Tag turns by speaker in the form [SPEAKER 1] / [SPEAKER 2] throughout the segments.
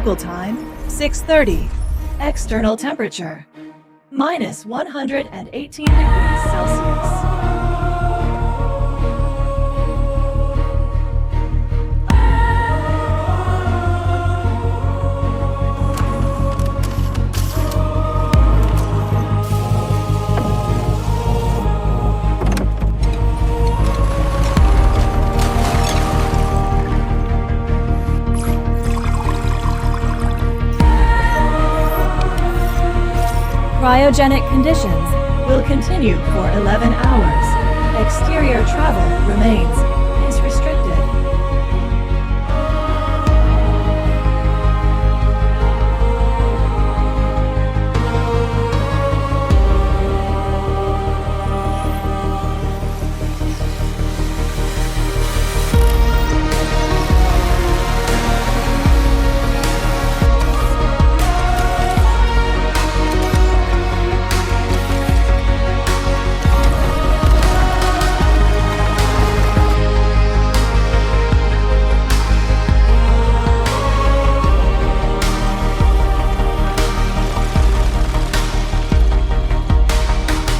[SPEAKER 1] Local time, 6:30. External temperature, minus 118 degrees Celsius. Cryogenic conditions will continue for 11 hours. Exterior travel remains is restricted.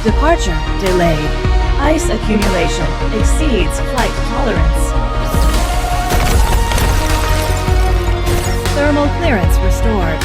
[SPEAKER 1] Departure delayed. Ice accumulation exceeds flight tolerance. Thermal clearance restored.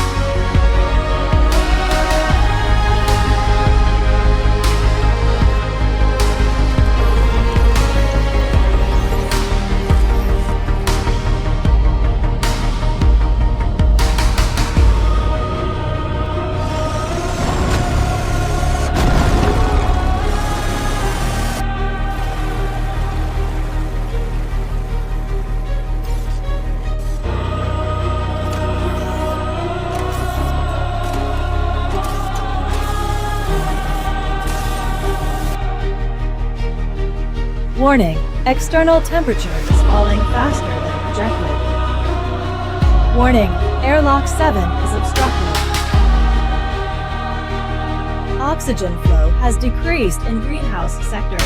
[SPEAKER 1] Warning, external temperature is falling faster than projected. Warning, airlock 7 is obstructed. Oxygen flow has decreased in greenhouse sector 2.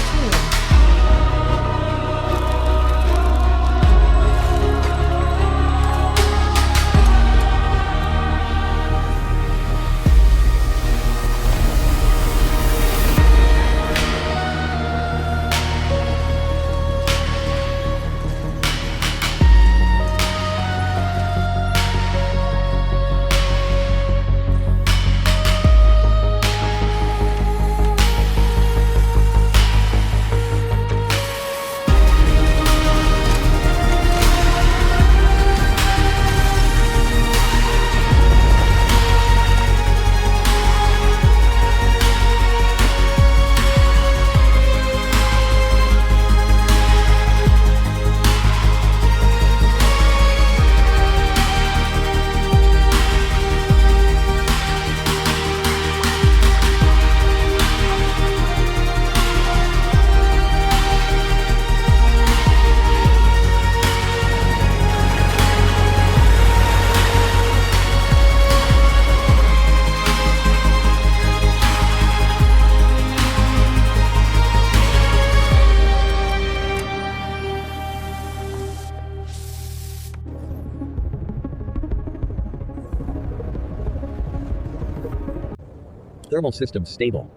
[SPEAKER 2] Thermal systems stable.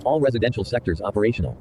[SPEAKER 2] All residential sectors operational.